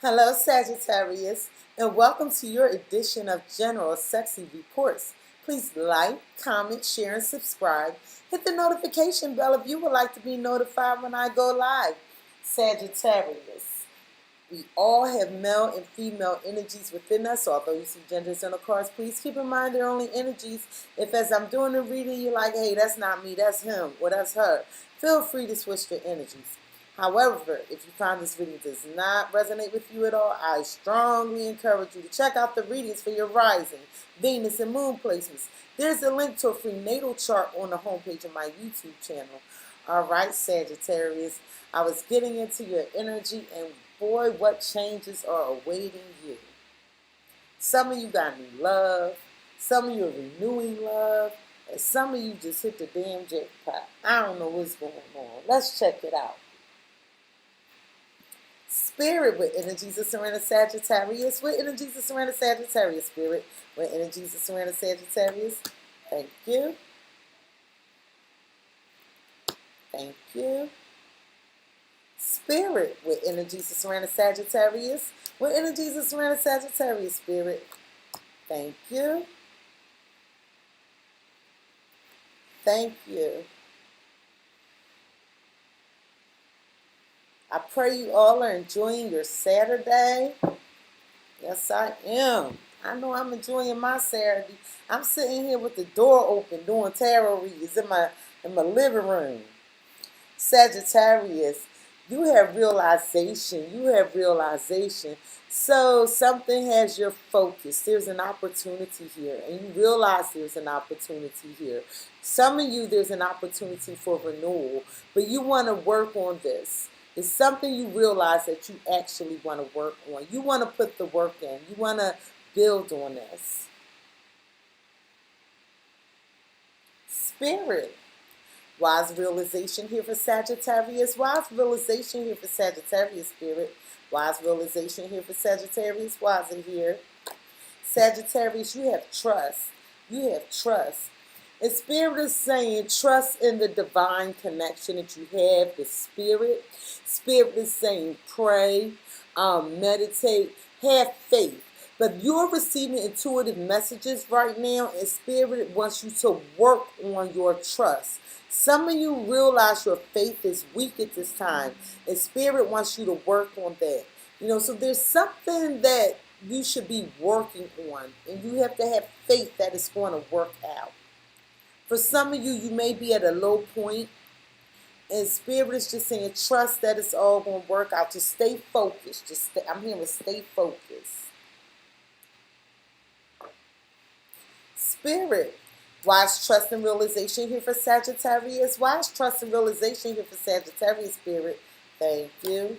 Hello, Sagittarius, and welcome to your edition of General Cexxi Reports. Please like, comment, share, and subscribe. Hit the notification bell if you would like to be notified when I go live. Sagittarius, we all have male and female energies within us, although you see genders on the cards. Please keep in mind they're only energies. If as I'm doing the reading, you're like, hey, that's not me, that's him, or that's her, feel free to switch your energies. However, if you find this reading does not resonate with you at all, I strongly encourage you to check out the readings for your rising, Venus, and moon placements. There's a link to a free natal chart on the homepage of my YouTube channel. All right, Sagittarius, I was getting into your energy, and boy, what changes are awaiting you. Some of you got new love. Some of you are renewing love. And some of you just hit the damn jackpot. I don't know what's going on. Let's check it out. Spirit, with energies of surrender, Sagittarius. With energies of surrender, Sagittarius. Spirit, with energies of surrender, Sagittarius. Thank you. Thank you. Spirit, with energies of surrender, Sagittarius. With energies of surrender, Sagittarius. Spirit. Thank you. Thank you. I pray you all are enjoying your Saturday. Yes, I am. I know I'm enjoying my Saturday. I'm sitting here with the door open doing tarot reads in my living room. Sagittarius, you have realization. You have realization. So something has your focus. There's an opportunity here, and you realize there's an opportunity here. Some of you, there's an opportunity for renewal, but you want to work on this. It's something you realize that you actually want to work on. You want to put the work in. You want to build on this. Spirit. Wise realization here for Sagittarius. Wise realization here for Sagittarius, Spirit. Wise realization here for Sagittarius. Wise in here. Sagittarius, you have trust. You have trust. And Spirit is saying trust in the divine connection that you have with Spirit. Spirit is saying pray, meditate, have faith. But you're receiving intuitive messages right now, and Spirit wants you to work on your trust. Some of you realize your faith is weak at this time, and Spirit wants you to work on that. So there's something that you should be working on, and you have to have faith that it's going to work out. For some of you, you may be at a low point, and Spirit is just saying, trust that it's all going to work out. Just stay focused. I'm here to stay focused. Spirit, wise trust and realization here for Sagittarius. Wise trust and realization here for Sagittarius, Spirit. Thank you.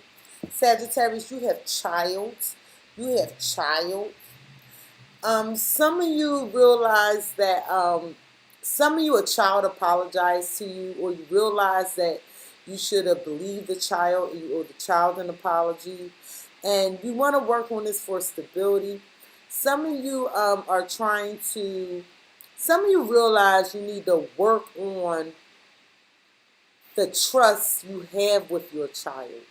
Sagittarius, you have child. You have child. Some of you realize that some of you, a child apologized to you, or you realize that you should have believed the child, or the child an apology, and you want to work on this for stability. Some of you some of you realize you need to work on the trust you have with your child.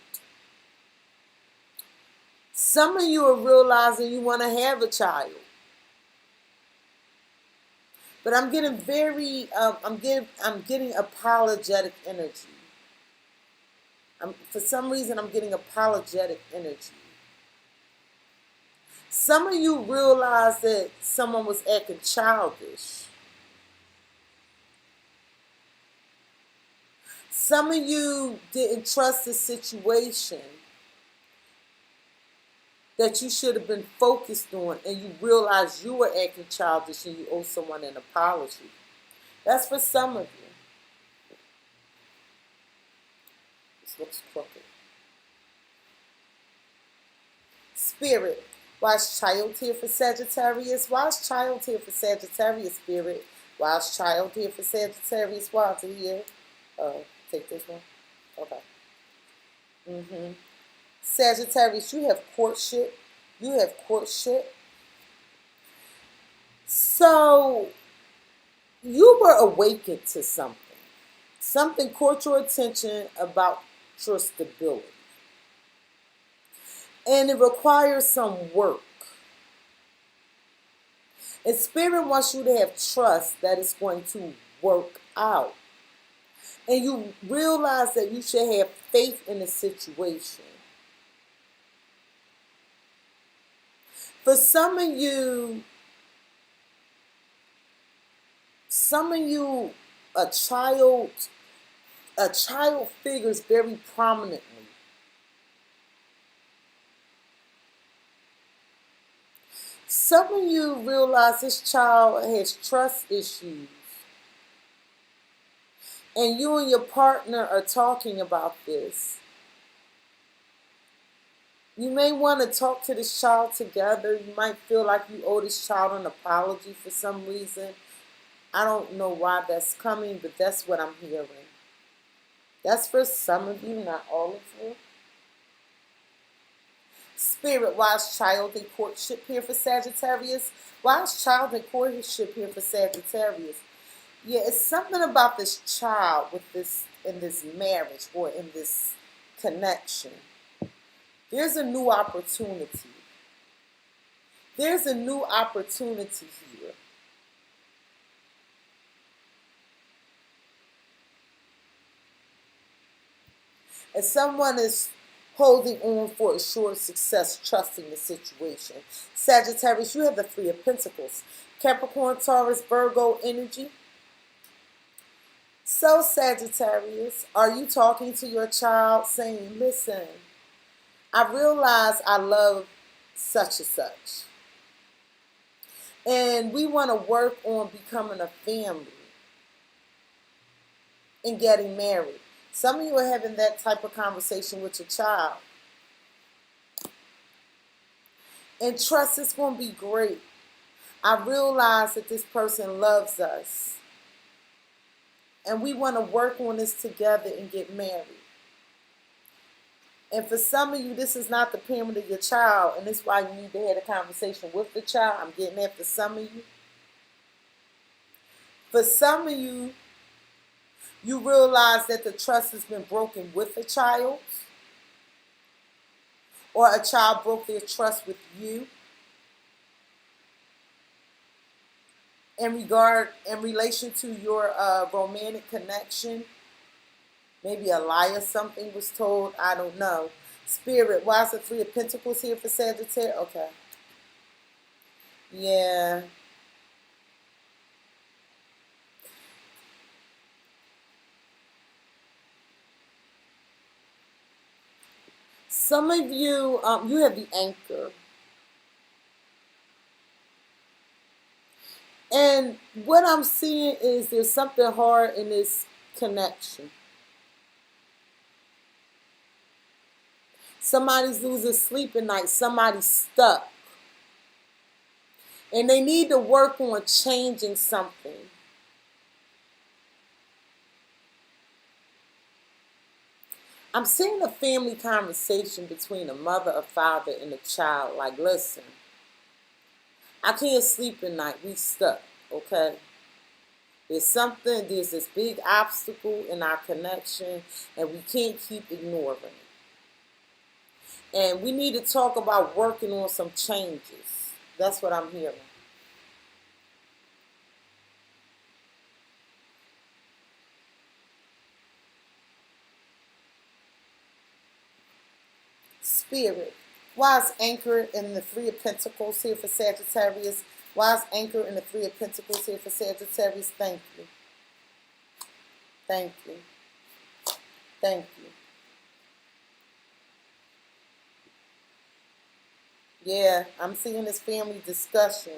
Some of you are realizing you want to have a child. But I'm getting I'm getting apologetic energy. For some reason, I'm getting apologetic energy. Some of you realize that someone was acting childish. Some of you didn't trust the situation that you should have been focused on, and you realize you were acting childish and you owe someone an apology. That's for some of you. This looks crooked. Spirit, wise child here for Sagittarius. Wise child here for Sagittarius, Spirit. Wise child here for Sagittarius. Wise here. Take this one. Okay. Sagittarius, you have courtship. You have courtship. So you were awakened to something. Something caught your attention about your stability. And it requires some work. And Spirit wants you to have trust that it's going to work out. And you realize that you should have faith in the situation. For some of you, a child figures very prominently. Some of you realize this child has trust issues. And you and your partner are talking about this. You may want to talk to this child together. You might feel like you owe this child an apology for some reason. I don't know why that's coming, but that's what I'm hearing. That's for some of you, not all of you. Spirit, why is child in courtship here for Sagittarius? Why is child in courtship here for Sagittarius? Yeah, it's something about this child with this in this marriage or in this connection. There's a new opportunity. There's a new opportunity here. And someone is holding on for assured success, trusting the situation. Sagittarius, you have the Three of Pentacles. Capricorn, Taurus, Virgo energy. So Sagittarius, are you talking to your child saying, listen, I realize I love such and such. And we want to work on becoming a family and getting married. Some of you are having that type of conversation with your child. And trust is going to be great. I realize that this person loves us. And we want to work on this together and get married. And for some of you, this is not the parent of your child. And this is why you need to have a conversation with the child. I'm getting that for some of you. For some of you, you realize that the trust has been broken with a child. Or a child broke their trust with you. In relation to your romantic connection. Maybe a lie or something was told. I don't know. Spirit, why is the Three of Pentacles here for Sagittarius? Okay. Yeah. Some of you, you have the Anchor. And what I'm seeing is there's something hard in this connection. Somebody's losing sleep at night. Somebody's stuck. And they need to work on changing something. I'm seeing a family conversation between a mother, a father, and a child. Like, listen, I can't sleep at night. We stuck, okay? There's this big obstacle in our connection, and we can't keep ignoring it. And we need to talk about working on some changes. That's what I'm hearing. Spirit, why is Anchor in the Three of Pentacles here for Sagittarius? Why is Anchor in the Three of Pentacles here for Sagittarius? Thank you. Thank you. Thank you. Yeah, I'm seeing this family discussion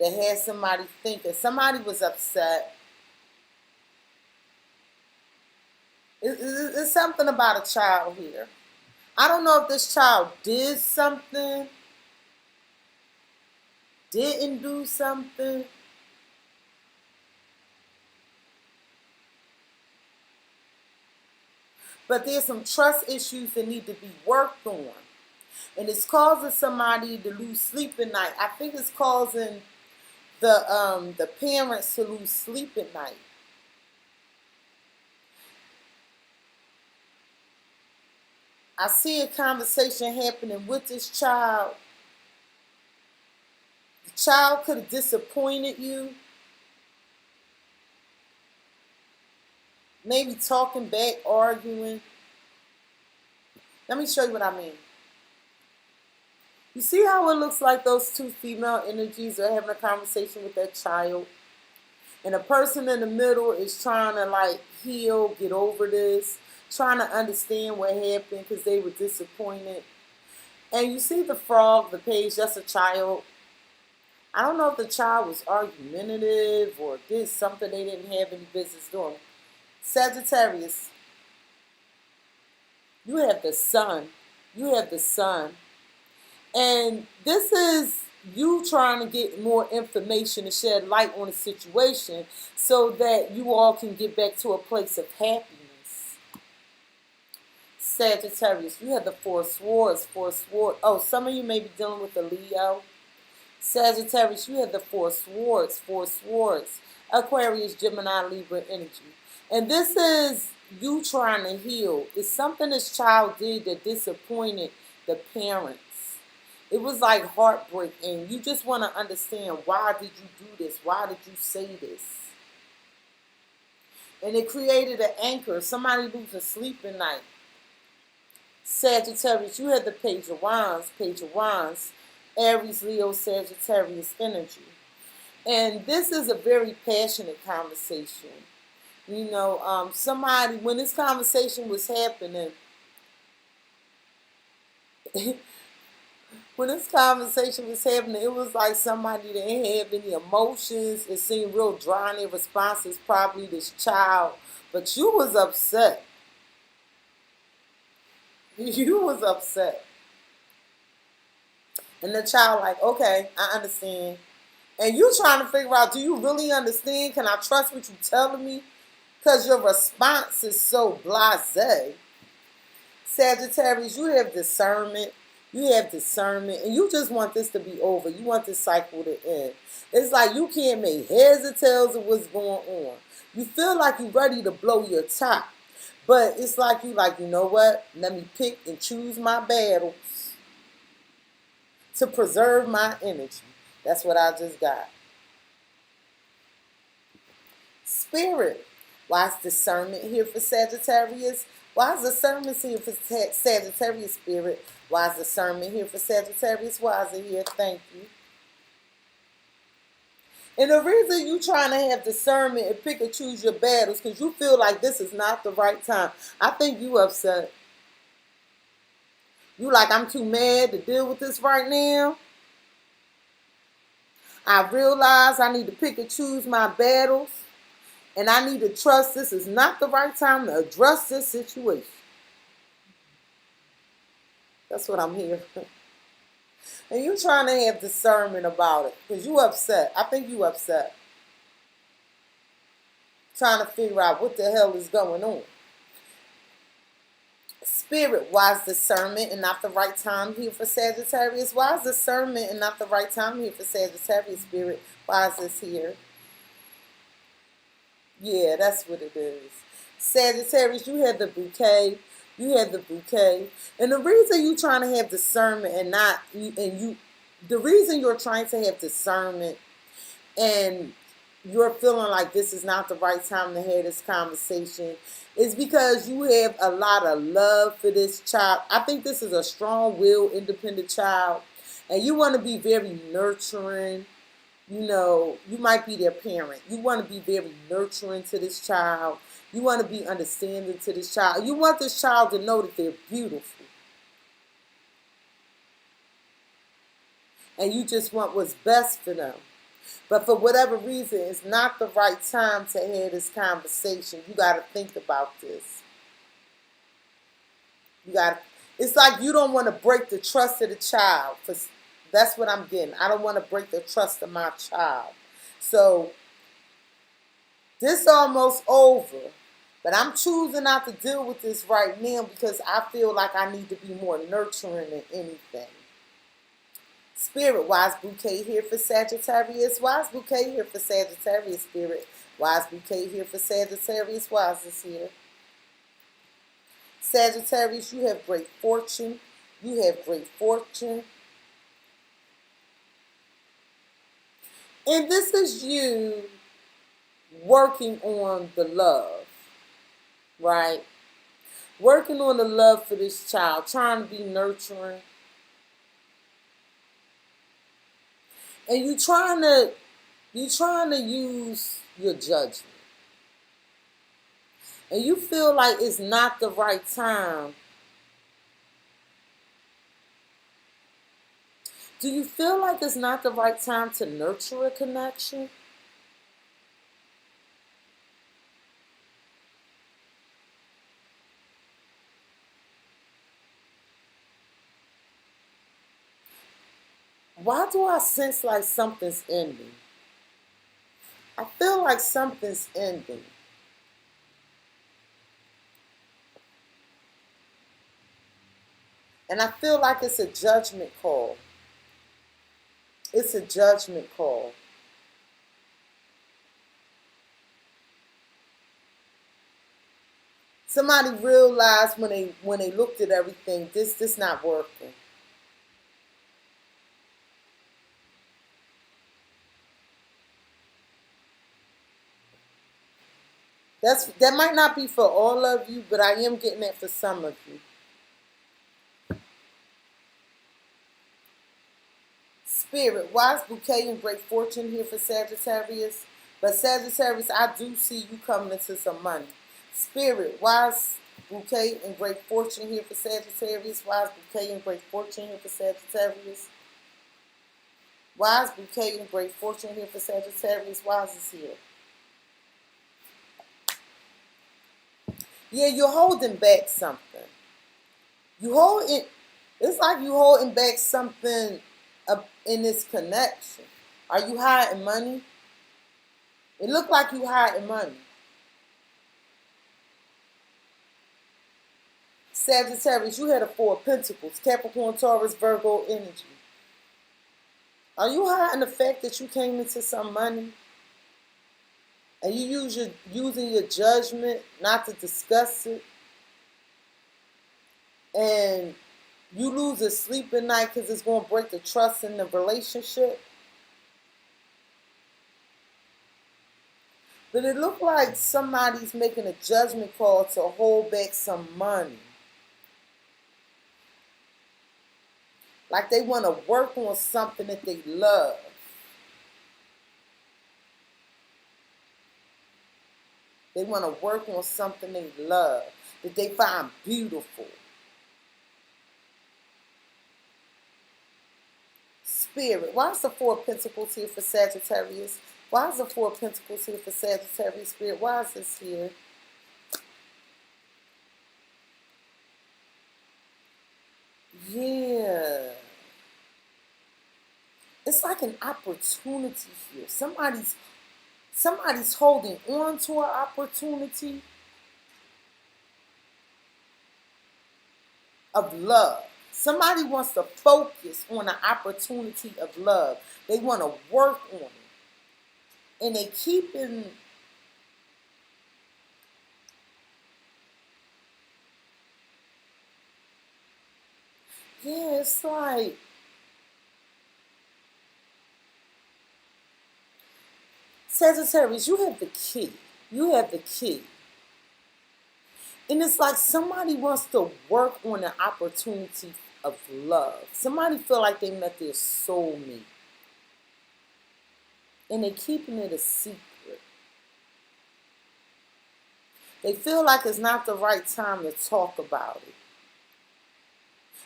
that had somebody thinking. Somebody was upset. It's something about a child here. I don't know if this child did something, didn't do something. But there's some trust issues that need to be worked on. And it's causing somebody to lose sleep at night. I think it's causing the parents to lose sleep at night. I see a conversation happening with this child. The child could have disappointed you. Maybe talking back, arguing. Let me show you what I mean. You see how it looks like those two female energies are having a conversation with that child? And the person in the middle is trying to like heal, get over this, trying to understand what happened because they were disappointed. And you see the frog, the page, that's a child. I don't know if the child was argumentative or did something they didn't have any business doing. Sagittarius, you have the sun. You have the sun. And this is you trying to get more information to shed light on the situation so that you all can get back to a place of happiness. Sagittarius, you have the Four Swords. Four Swords. Oh, some of you may be dealing with a Leo. Sagittarius, you have the Four Swords. Four Swords. Aquarius, Gemini, Libra energy. And this is you trying to heal. It's something this child did that disappointed the parents. It was like heartbreak, and you just want to understand, why did you do this? Why did you say this? And it created an anchor. Somebody losing sleep at night. Sagittarius, you had the Page of Wands. Page of Wands. Aries, Leo, Sagittarius energy. And this is a very passionate conversation. You know, somebody, when this conversation was happening, when this conversation was happening, it was like somebody that didn't have any emotions. It seemed real dry in their responses, probably this child. But you was upset. You was upset. And the child like, okay, I understand. And you trying to figure out, do you really understand? Can I trust what you're telling me? Because your response is so blasé. Sagittarius, you have discernment. You have discernment, and you just want this to be over. You want this cycle to end. It's like you can't make heads or tails of what's going on. You feel like you're ready to blow your top, but it's like you know what? Let me pick and choose my battles to preserve my energy. That's what I just got. Spirit, why is discernment here for Sagittarius? Why is discernment here for Sagittarius, Spirit? Why is discernment here for Sagittarius? Why is it here? Thank you. And the reason you trying to have discernment and pick and choose your battles because you feel like this is not the right time. I think you upset. You like, I'm too mad to deal with this right now. I realize I need to pick and choose my battles. And I need to trust this is not the right time to address this situation. That's what I'm here for. And you trying to have discernment about it because you upset. I think you upset. Trying to figure out what the hell is going on. Spirit, why is discernment and not the right time here for Sagittarius? Why is discernment and not the right time here for Sagittarius, Spirit? Why is this here? Yeah, that's what it is. Sagittarius, you had the bouquet. You had the bouquet. And the reason you trying to have discernment the reason you're trying to have discernment and you're feeling like this is not the right time to have this conversation is because you have a lot of love for this child. I think this is a strong-willed, independent child. And you want to be very nurturing. You know, you might be their parent. You want to be very nurturing to this child. You want to be understanding to this child. You want this child to know that they're beautiful. And you just want what's best for them. But for whatever reason, it's not the right time to have this conversation. You got to think about this. It's like you don't want to break the trust of the child. That's what I'm getting. I don't want to break the trust of my child. So this almost over. But I'm choosing not to deal with this right now because I feel like I need to be more nurturing than anything. Spirit, why is bouquet here for Sagittarius? Why is bouquet here for Sagittarius, Spirit? Why is bouquet here for Sagittarius? Why is this here? Sagittarius, you have great fortune. You have great fortune. And this is you working on the love, right? Working on the love for this child, trying to be nurturing. And you trying to use your judgment. And you feel like it's not the right time. Do you feel like it's not the right time to nurture a connection? Why do I sense like something's ending? I feel like something's ending. And I feel like it's a judgment call. It's a judgment call. Somebody realized when they looked at everything, this not working. That might not be for all of you, but I am getting that for some of you. Spirit, wise bouquet and great fortune here for Sagittarius. But Sagittarius, I do see you coming into some money. Spirit, wise bouquet and great fortune here for Sagittarius. Wise bouquet and great fortune here for Sagittarius. Wise bouquet and great fortune here for Sagittarius. Wise is here. Yeah, you're holding back something. You hold it. It's like you holding back something up in this connection. Are you hiding money? It looked like you hiding money. Sagittarius, you had a Four of Pentacles. Capricorn, Taurus, Virgo energy. Are you hiding the fact that you came into some money? And you using your judgment not to discuss it? And you lose a sleep at night because it's going to break the trust in the relationship? But it looked like somebody's making a judgment call to hold back some money. Like they want to work on something that they love. They want to work on something they love, that they find beautiful. Spirit, why is the Four of Pentacles here for Sagittarius? Why is the Four of Pentacles here for Sagittarius? Spirit, why is this here? Yeah. It's like an opportunity here. Somebody's holding on to an opportunity of love. Somebody wants to focus on an opportunity of love. They want to work on it. And they keeping yeah, it's like Sagittarius, you have the key. You have the key. And it's like somebody wants to work on an opportunity of love. Somebody feel like they met their soulmate. And they're keeping it a secret. They feel like it's not the right time to talk about it.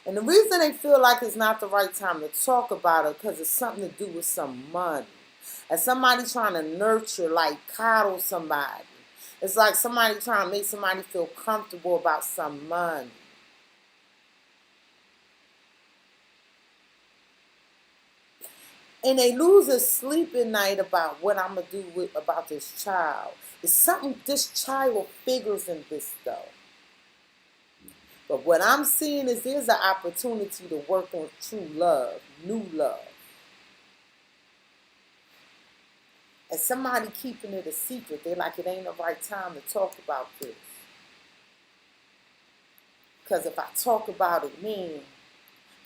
And the reason they feel like it's not the right time to talk about it because it's something to do with some money. And somebody trying to nurture, like coddle somebody. It's like somebody trying to make somebody feel comfortable about some money. And they lose a sleep at night about what I'm going to do about this child. It's something, this child figures in this though. But what I'm seeing is there's an opportunity to work on true love, new love. And somebody keeping it a secret. They're like, it ain't the right time to talk about this. Because if I talk about it, man,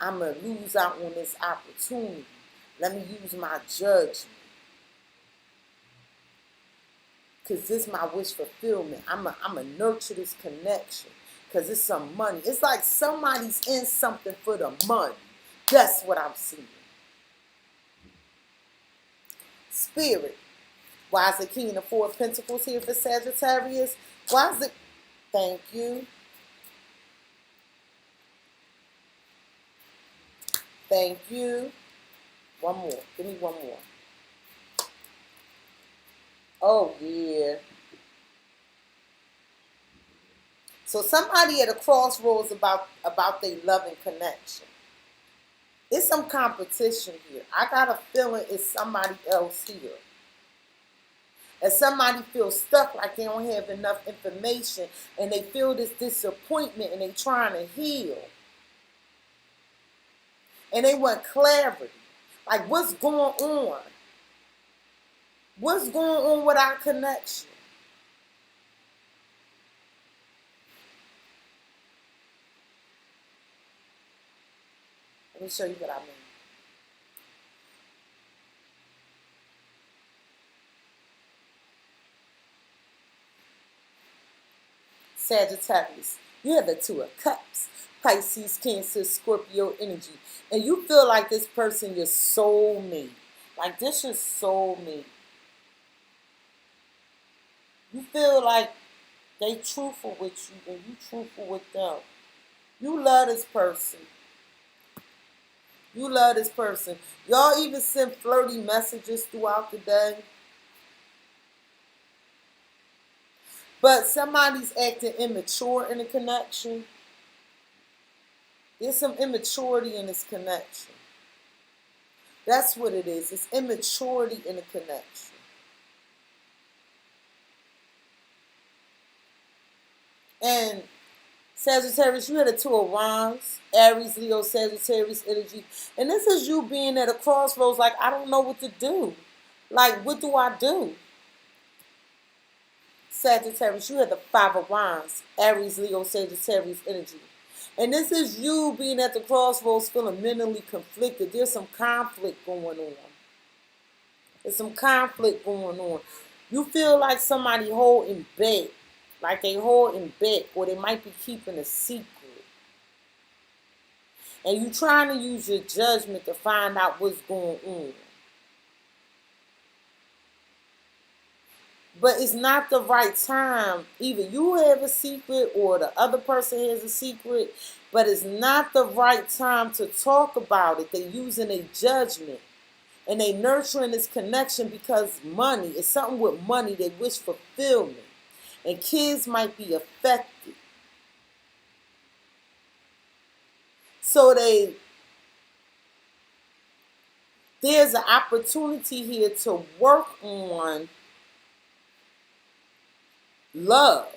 I'm going to lose out on this opportunity. Let me use my judgment. Because this is my wish fulfillment. I'm going to nurture this connection. Because it's some money. It's like somebody's in something for the money. That's what I'm seeing. Spirit. Why is the King of Four of Pentacles here for Sagittarius? Why is it? Thank you. Thank you. One more. Give me one more. Oh, yeah. So somebody at a crossroads about their love and connection. It's some competition here. I got a feeling it's somebody else here. And somebody feels stuck, like they don't have enough information, and they feel this disappointment, and they're trying to heal. And they want clarity. Like, what's going on? What's going on with our connection? Let me show you what I mean. Sagittarius, you have the Two of Cups, Pisces, Cancer, Scorpio energy. And you feel like this person, your soulmate. Like this is soulmate. You feel like they truthful with you and you truthful with them. You love this person. You love this person. Y'all even send flirty messages throughout the day. But somebody's acting immature in the connection. There's some immaturity in this connection. That's what it is. It's immaturity in the connection. And Sagittarius, you had a Two of Wands, Aries, Leo, Sagittarius energy. And this is you being at a crossroads like, I don't know what to do. Like, what do I do? Sagittarius, you had the Five of Wands, Aries, Leo, Sagittarius energy. And this is you being at the crossroads feeling mentally conflicted. There's some conflict going on. There's some conflict going on. You feel like somebody holding back. Like they holding back, or they might be keeping a secret. And you trying to use your judgment to find out what's going on. But it's not the right time. Either you have a secret or the other person has a secret. But it's not the right time to talk about it. They're using a judgment. And they nurturing this connection because money. It's something with money. They wish fulfillment. And kids might be affected. So there's an opportunity here to work on love.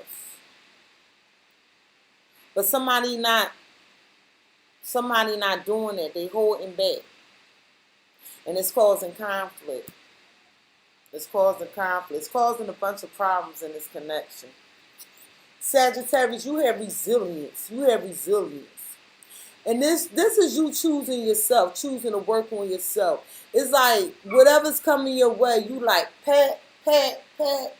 But somebody not doing it. They holding back. And it's causing conflict. It's causing conflict. It's causing a bunch of problems in this connection. Sagittarius, you have resilience. You have resilience. And this is you choosing yourself, choosing to work on yourself. It's like whatever's coming your way, you like pat, pat, pat.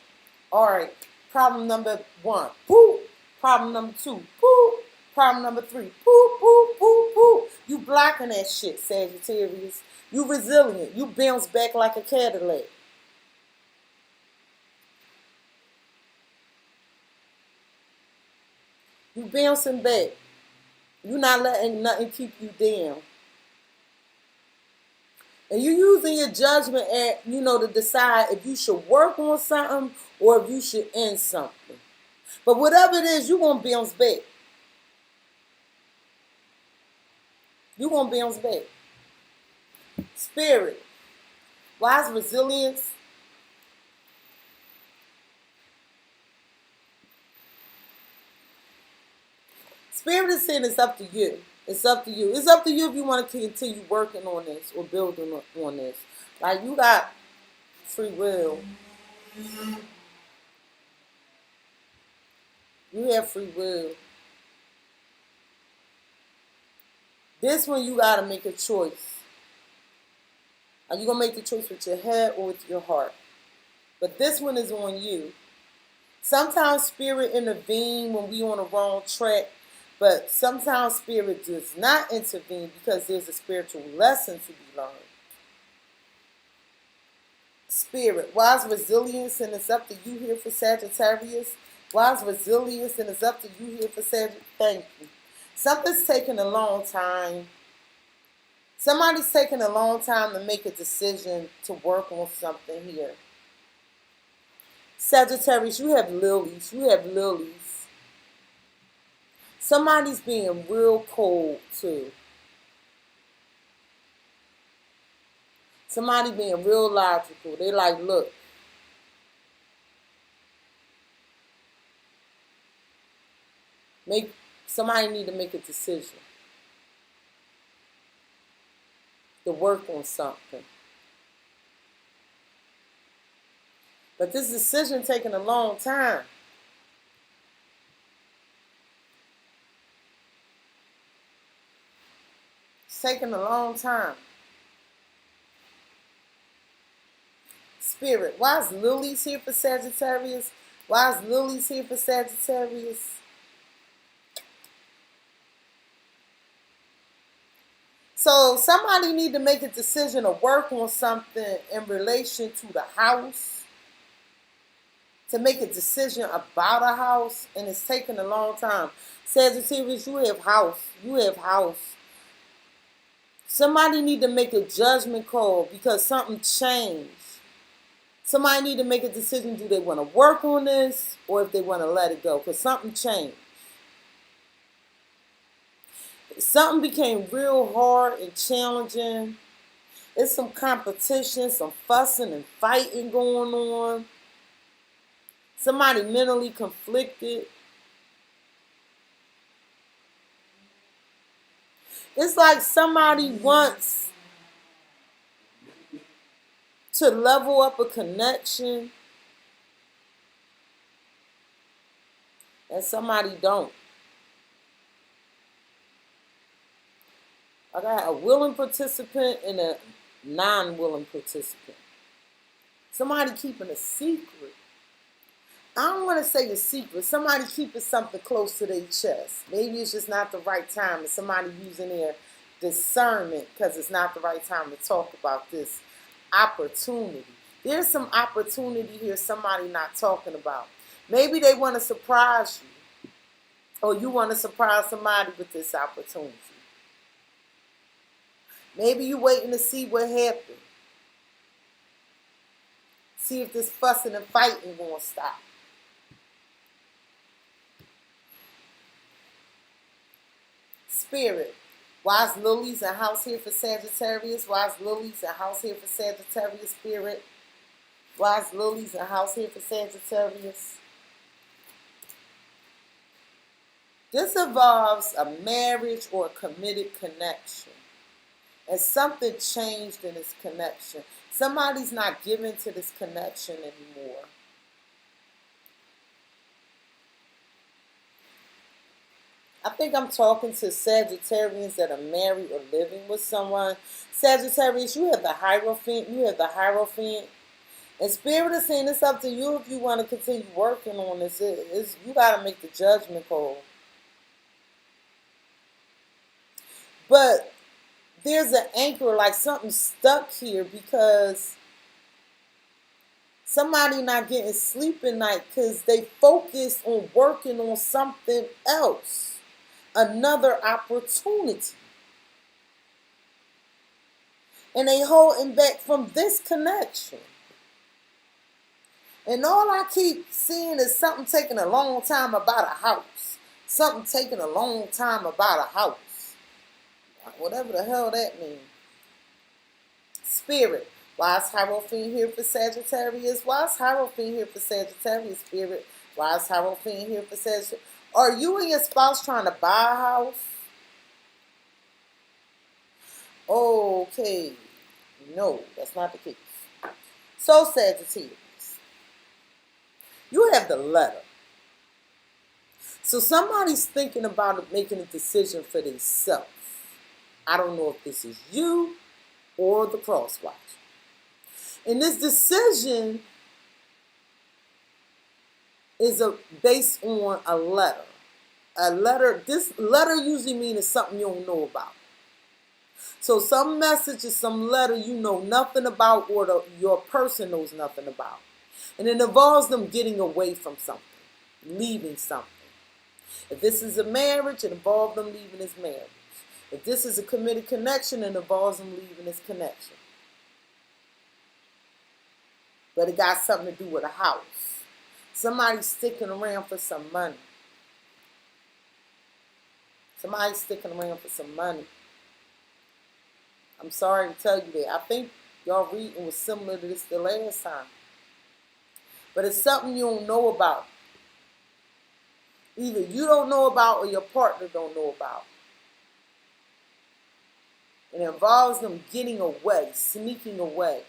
All right. Problem number 1, boop. Problem number 2, boop. Problem number 3, boop, boop, boop, boop. You blocking that shit, Sagittarius. You resilient. You bounce back like a Cadillac. You bouncing back. You not letting nothing keep you down. And you using your judgment to decide if you should work on something or if you should end something. But whatever it is, you're going to bounce back. You're going to bounce back. Spirit. Why is resilience? Spirit is saying it's up to you. It's up to you. It's up to you if you want to continue working on this or building on this. Like, you got free will. You have free will. This one you got to make a choice. Are you going to make the choice with your head or with your heart? But this one is on you. Sometimes spirit intervene when we on the wrong track, but sometimes spirit does not intervene because there's a spiritual lesson to be learned. Spirit, why is resilience and it's up to you here for Sagittarius? Why is resilience and it's up to you here for Sagittarius? Thank you. Something's taking a long time. Somebody's taking a long time to make a decision to work on something here. Sagittarius, you have lilies. You have lilies. Somebody's being real cold too. Somebody being real logical. They like, look. Somebody need to make a decision. To work on something. But this decision taking a long time. It's taking a long time. Spirit, why is lilies here for Sagittarius? Why is lilies here for Sagittarius? So somebody need to make a decision to work on something in relation to the house. To make a decision about a house, and it's taking a long time. Sagittarius, you have house. You have house. Somebody need to make a judgment call because something changed. Somebody need to make a decision. Do they want to work on this or if they want to let it go? Because something changed. Something became real hard and challenging. There's some competition, some fussing and fighting going on. Somebody mentally conflicted. It's like somebody wants to level up a connection and somebody don't. I got a willing participant and a non-willing participant. Somebody keeping a secret. I don't want to say a secret. Somebody keeping something close to their chest. Maybe it's just not the right time. And somebody using their discernment because it's not the right time to talk about this opportunity. There's some opportunity here somebody not talking about. Maybe they want to surprise you. Or you want to surprise somebody with this opportunity. Maybe you're waiting to see what happens. See if this fussing and fighting won't stop. Spirit, why is lilies and house here for Sagittarius? Why is lilies and house here for Sagittarius? Spirit, why is lilies and house here for Sagittarius? This involves a marriage or a committed connection. And something changed in this connection. Somebody's not given to this connection anymore. I think I'm talking to Sagittarians that are married or living with someone. Sagittarius, you have the Hierophant. You have the Hierophant. And Spirit is saying it's up to you if you want to continue working on this. You got to make the judgment call. But there's an anchor, like something stuck here because somebody not getting sleep at night because they focused on working on something else. Another opportunity. And they holding back from this connection. And all I keep seeing is something taking a long time about a house. Something taking a long time about a house. Whatever the hell that means. Spirit. Why is Hierophant here for Sagittarius? Why is Hierophant here for Sagittarius? Spirit. Why is Hierophant here for Sagittarius? Are you and your spouse trying to buy a house? Okay. No, that's not the case. So, Sagittarius, you have the letter. So somebody's thinking about making a decision for themselves. I don't know if this is you or the cross watch. And this decision is based on a letter. A letter, this letter usually means it's something you don't know about. So some message is some letter you know nothing about, or your person knows nothing about. And it involves them getting away from something, leaving something. If this is a marriage, it involves them leaving this marriage. If this is a committed connection, it involves them leaving this connection. But it got something to do with a house. Somebody's sticking around for some money. Somebody's sticking around for some money. I'm sorry to tell you that. I think y'all reading was similar to this the last time. But it's something you don't know about. Either you don't know about or your partner don't know about. It involves them getting away, sneaking away,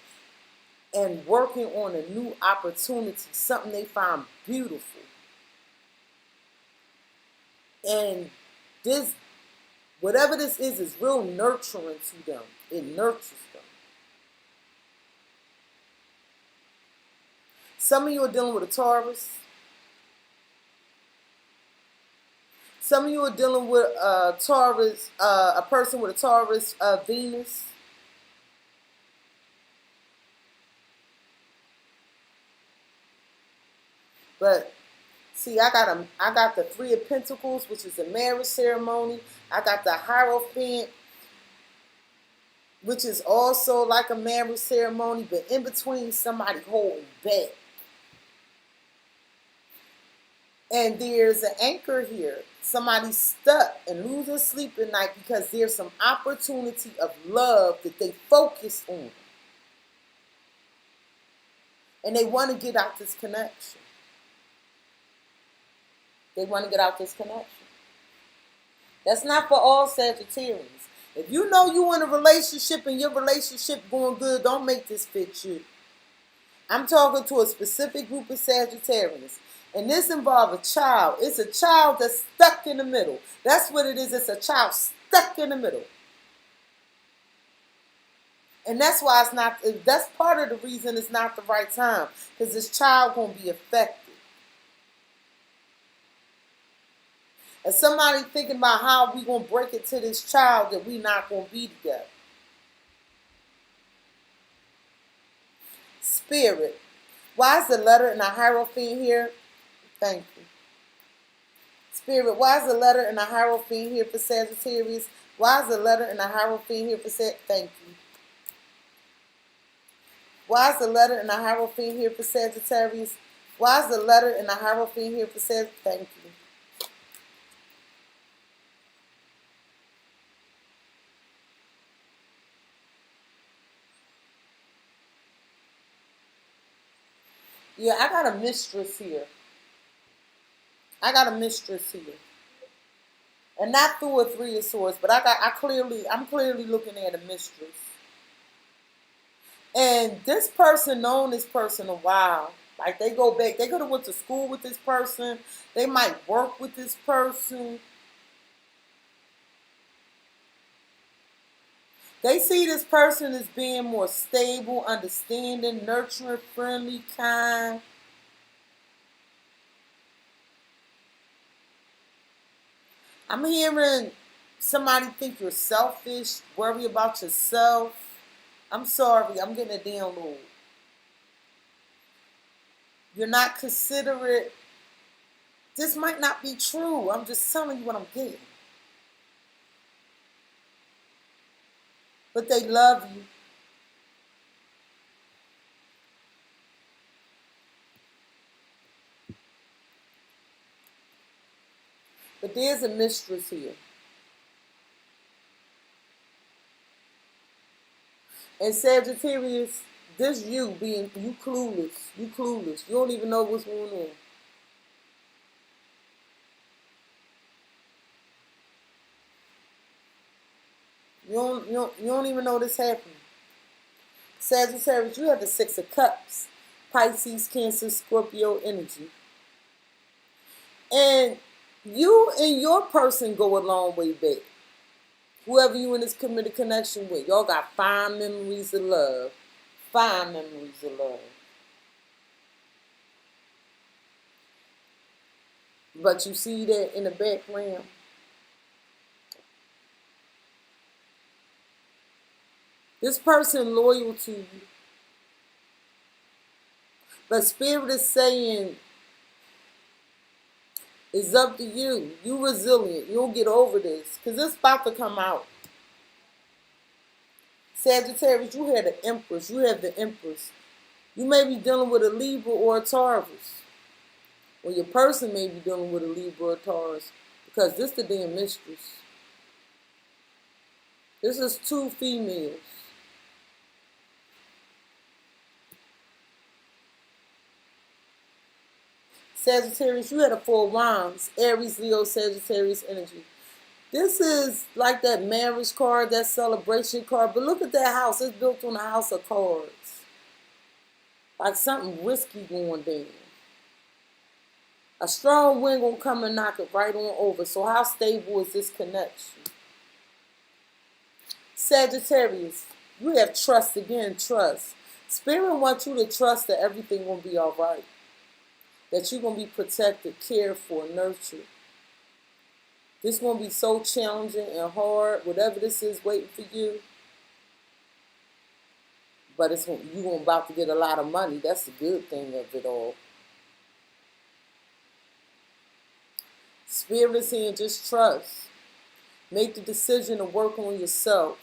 and working on a new opportunity, something they find beautiful. And this, whatever this is real nurturing to them. It nurtures them. Some of you are dealing with a Taurus. Some of you are dealing with a Taurus, a person with a Taurus Venus. But see, I got the Three of Pentacles, which is a marriage ceremony. I got the Hierophant, which is also like a marriage ceremony, but in between somebody holding back. And there's an anchor here. Somebody's stuck and losing sleep at night because there's some opportunity of love that they focus on. And they want to get out this connection. They want to get out this connection. That's not for all Sagittarians. If you know you in a relationship and your relationship going good, don't make this fit you. I'm talking to a specific group of Sagittarians. And this involves a child. It's a child that's stuck in the middle. That's what it is. It's a child stuck in the middle. And that's why it's not, that's part of the reason it's not the right time. Because this child going to be affected. And somebody thinking about how we going to break it to this child that we not going to be together. Spirit. Why is the letter in the Hierophant here? Thank you. Spirit, why is the letter in the Hierophant here for Sagittarius? Why is the letter in the Hierophant here for Sagittarius? Thank you. Why is the letter in the Hierophant here for Sagittarius? Why is the letter in the Hierophant here for Sagittarius? Thank you. Yeah, I got a mistress here. I got a mistress here. And not through a Three of Swords, but I'm clearly looking at a mistress. And this person known this person a while. Like they go back, they could have went to school with this person. They might work with this person. They see this person as being more stable, understanding, nurturing, friendly, kind. I'm hearing somebody think you're selfish, worry about yourself. I'm sorry, I'm getting a download. You're not considerate. This might not be true. I'm just telling you what I'm getting. But they love you. But there's a mistress here. And Sagittarius, this you being, you clueless. You clueless. You don't even know what's going on. You don't even know this happening. Sagittarius, you have the Six of Cups. Pisces, Cancer, Scorpio energy. And you and your person go a long way back. Whoever you in this committed connection with, y'all got fine memories of love. Fine memories of love. But you see that in the background. This person loyal to you. But Spirit is saying, it's up to you. You resilient. You'll get over this. Because it's about to come out. Sagittarius, you have the Empress. You have the Empress. You may be dealing with a Libra or a Taurus. Or your person may be dealing with a Libra or a Taurus. Because this the damn mistress. This is two females. Sagittarius, you had a Four of Wands. Aries, Leo, Sagittarius energy. This is like that marriage card, that celebration card. But look at that house. It's built on a house of cards. Like something risky going down. A strong wind gonna come and knock it right on over. So how stable is this connection? Sagittarius, you have trust again, trust. Spirit wants you to trust that everything gonna be all right. That you're gonna be protected, cared for, nurtured. This is gonna be so challenging and hard, whatever this is waiting for you. But you're gonna about to get a lot of money. That's the good thing of it all. Spirit is saying just trust. Make the decision to work on yourself.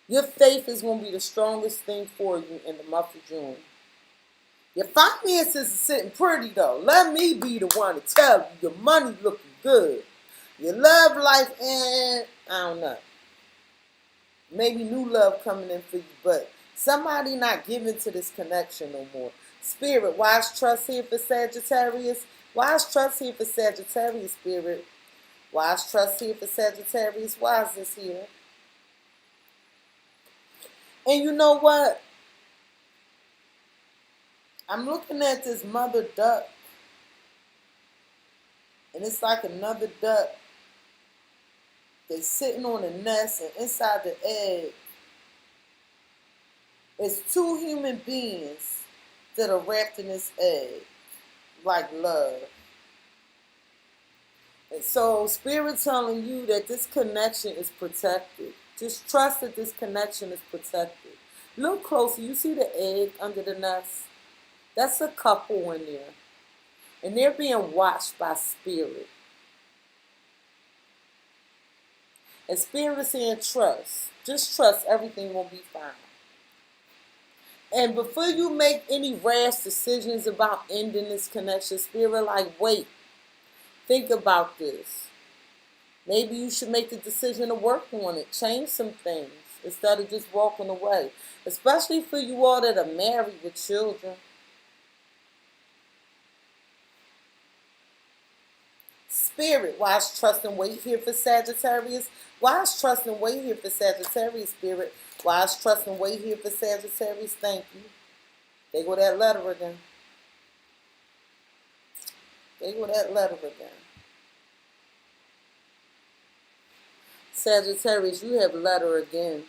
Your faith is going to be the strongest thing for you in the month of June. Your finances are sitting pretty though. Let me be the one to tell you your money looking good. Your love life, and I don't know. Maybe new love coming in for you, but somebody not giving to this connection no more. Spirit, why is trust here for Sagittarius? Why is trust here for Sagittarius, Spirit? Why is trust here for Sagittarius? Why is this here? And you know what? I'm looking at this mother duck. And it's like another duck. They sitting on a nest, and inside the egg is two human beings that are wrapped in this egg, like love. And so Spirit telling you that this connection is protected. Just trust that this connection is protected. Look closer. You see the egg under the nest? That's a couple in there. And they're being watched by Spirit. And Spirit is saying trust. Just trust, everything will be fine. And before you make any rash decisions about ending this connection, Spirit, like, wait. Think about this. Maybe you should make the decision to work on it. Change some things instead of just walking away. Especially for you all that are married with children. Spirit, why is trust and wait here for Sagittarius? Why is trust and wait here for Sagittarius, Spirit? Why is trust and wait here for Sagittarius? Thank you. There go that letter again. There go that letter again. Sagittarius, you have letter again.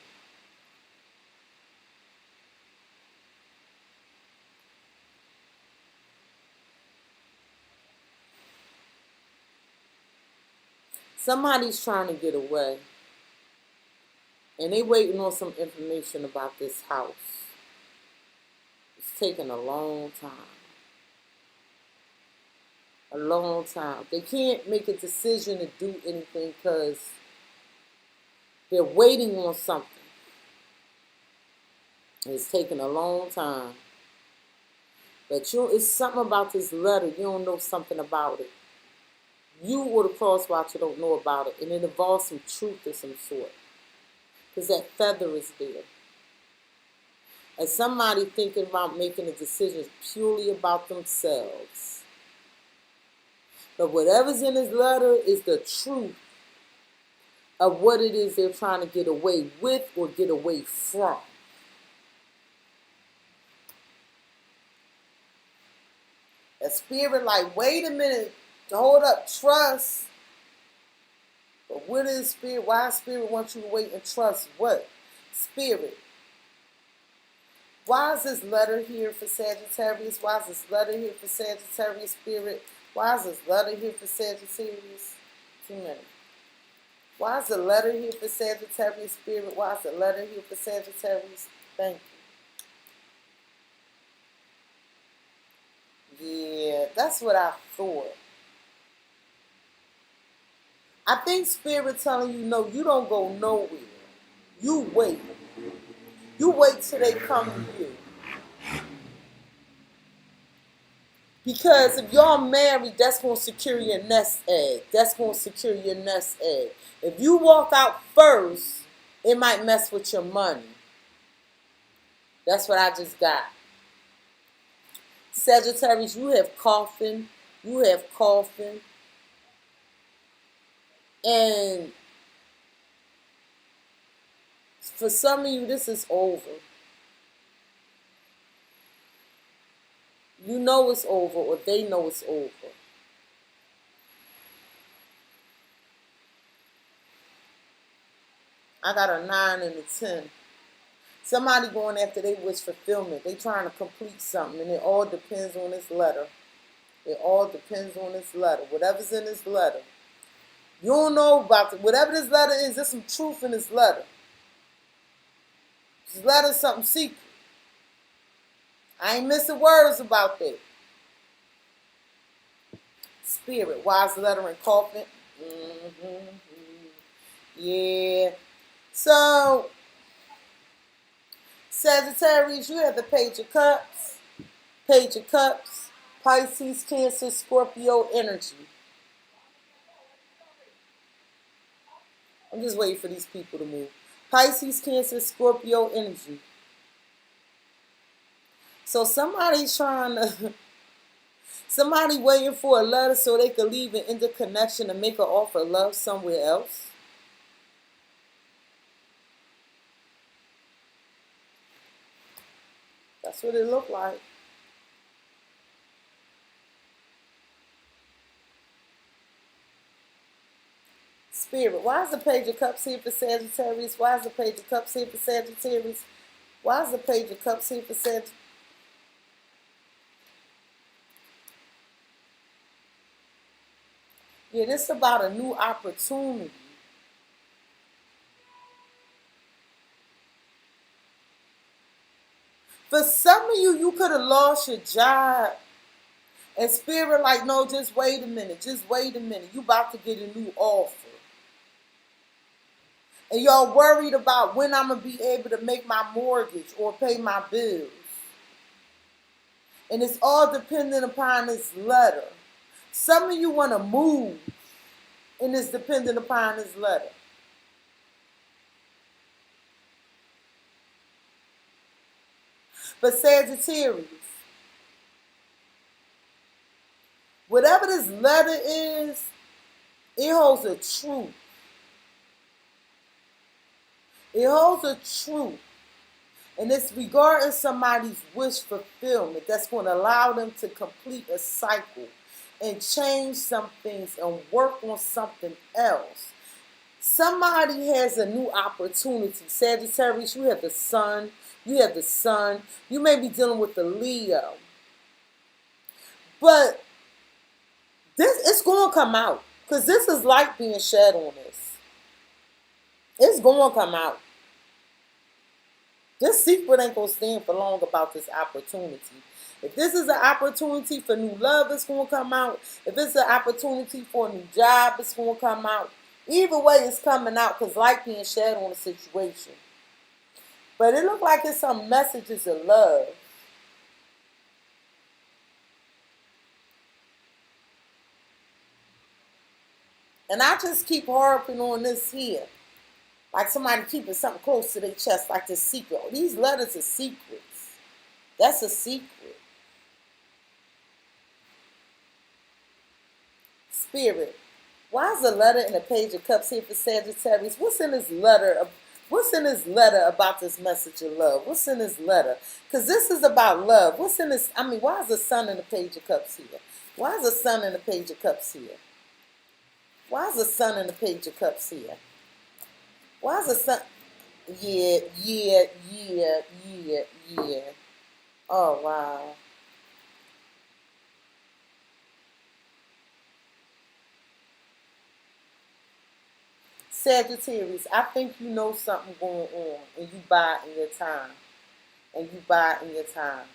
Somebody's trying to get away. And they waiting on some information about this house. It's taking a long time. A long time. They can't make a decision to do anything because they're waiting on something. It's taking a long time. But it's something about this letter. You don't know something about it. You or the crosswatcher don't know about it. And it involves some truth of some sort. Because that feather is there. And somebody thinking about making a decision purely about themselves. But whatever's in this letter is the truth of what it is they're trying to get away with or get away from. A Spirit like, wait a minute, hold up, trust. But what is Spirit? Why Spirit wants you to wait and trust what? Spirit. Why is this letter here for Sagittarius? Why is this letter here for Sagittarius Spirit? Why is this letter here for Sagittarius? Too many. Why is the letter here for Sagittarius Spirit? Why is the letter here for Sagittarius? Thank you. Yeah, that's what I thought. I think Spirit telling you, no, you don't go nowhere. You wait. You wait till they come to you. Because if y'all married, that's going to secure your nest egg. That's going to secure your nest egg. If you walk out first, it might mess with your money. That's what I just got. Sagittarius, you have coffin. You have coffin. And for some of you, this is over. You know it's over, or they know it's over. I got a 9 and a 10. Somebody going after their wish fulfillment. They trying to complete something, and it all depends on this letter. It all depends on this letter. Whatever's in this letter. You don't know about it. Whatever this letter is, there's some truth in this letter. This letter is something secret. I ain't missing words about that. Spirit, wise letter and coffin. Yeah. So, Sagittarius, you have the Page of Cups. Page of Cups. Pisces, Cancer, Scorpio energy. I'm just waiting for these people to move. Pisces, Cancer, Scorpio energy. So somebody's trying to, somebody waiting for a letter so they could leave an interconnection and make an offer of love somewhere else. That's what it looked like. Spirit, why is the Page of Cups here for Sagittarius? Why is the Page of Cups here for Sagittarius? Why is the Page of Cups here for Sagittarius? Yeah, this is about a new opportunity. For some of you, you could have lost your job. And Spirit like, no, just wait a minute. Just wait a minute. You about to get a new offer. And y'all worried about when I'm going to be able to make my mortgage or pay my bills. And it's all dependent upon this letter. Some of you want to move. And it's dependent upon this letter. But Sagittarius, whatever this letter is, it holds a truth. It holds a truth. And it's regarding somebody's wish fulfillment that's going to allow them to complete a cycle and change some things and work on something else. Somebody has a new opportunity. Sagittarius, you have the sun. You have the sun. You may be dealing with the Leo. But it's going to come out. Because this is light being shed on this. It's going to come out. This secret ain't going to stand for long about this opportunity. If this is an opportunity for new love, it's going to come out. If it's an opportunity for a new job, it's going to come out. Either way, it's coming out because light being shed on the situation. But it looks like it's some messages of love. And I just keep harping on this here. Like somebody keeping something close to their chest, like the secret. These letters are secrets. That's a secret. Spirit. Why is the letter in the Page of Cups here for Sagittarius? What's in this letter? What's in this letter about this message of love? What's in this letter? Because this is about love. What's in this? I mean, why is the sun in the Page of Cups here? Why is the sun in the Page of Cups here? Why is the sun in the Page of Cups here? Why is the sun? Yeah, yeah, yeah, yeah, yeah. Oh, wow. Sagittarius, I think you know something going on and you buy it in your time. And you buy it in your time.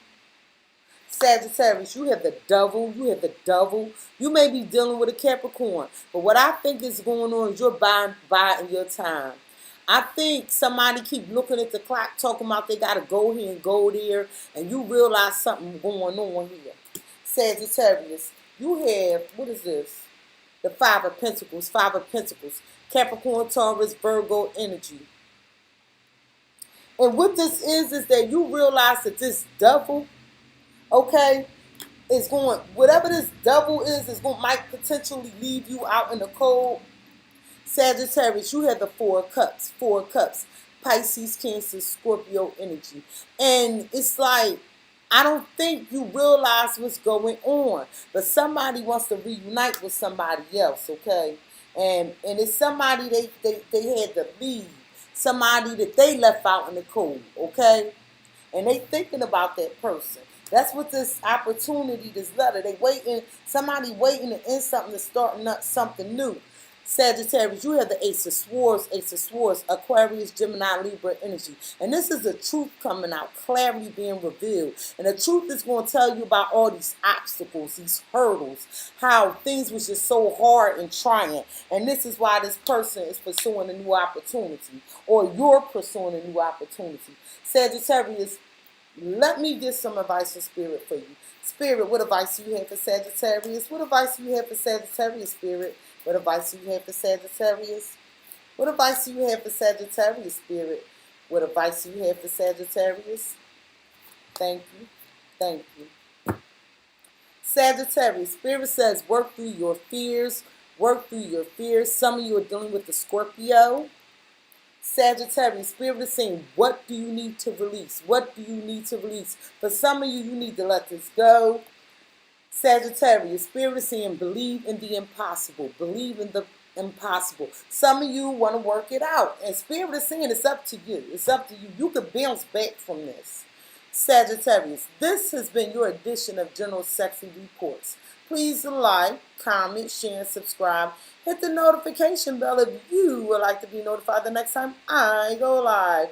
Sagittarius, you have the devil. You have the devil. You may be dealing with a Capricorn. But what I think is going on is you're buying your time. I think somebody keep looking at the clock talking about they got to go here and go there. And you realize something going on here. Sagittarius, you have, what is this? The Five of Pentacles, Five of Pentacles. Capricorn, Taurus, Virgo energy. And what this is that you realize that this devil, okay, is going, whatever this devil is going might potentially leave you out in the cold. Sagittarius, you have the Four of Cups, Pisces, Cancer, Scorpio energy. And it's like, I don't think you realize what's going on, but somebody wants to reunite with somebody else, okay? And it's somebody they had to leave, somebody that they left out in the cold, okay? And they thinking about that person. That's what this opportunity, this letter, they waiting, somebody waiting to end something to start something new. Sagittarius, you have the Ace of Swords, Aquarius, Gemini, Libra energy. And this is the truth coming out, clarity being revealed. And the truth is going to tell you about all these obstacles, these hurdles, how things was just so hard and trying. And this is why this person is pursuing a new opportunity, or you're pursuing a new opportunity. Sagittarius, let me get some advice from Spirit for you. Spirit, what advice do you have for Sagittarius? What advice do you have for Sagittarius, Spirit? What advice do you have for Sagittarius? What advice do you have for Sagittarius, Spirit? What advice do you have for Sagittarius? Thank you. Thank you. Sagittarius, Spirit says work through your fears. Work through your fears. Some of you are dealing with the Scorpio. Sagittarius, Spirit is saying, what do you need to release? What do you need to release? For some of you, you need to let this go. Sagittarius, Spirit is saying, believe in the impossible. Believe in the impossible. Some of you want to work it out. And Spirit is saying, it's up to you. It's up to you. You can bounce back from this. Sagittarius, this has been your edition of General Cexxi Reports. Please like, comment, share, and subscribe. Hit the notification bell if you would like to be notified the next time I go live.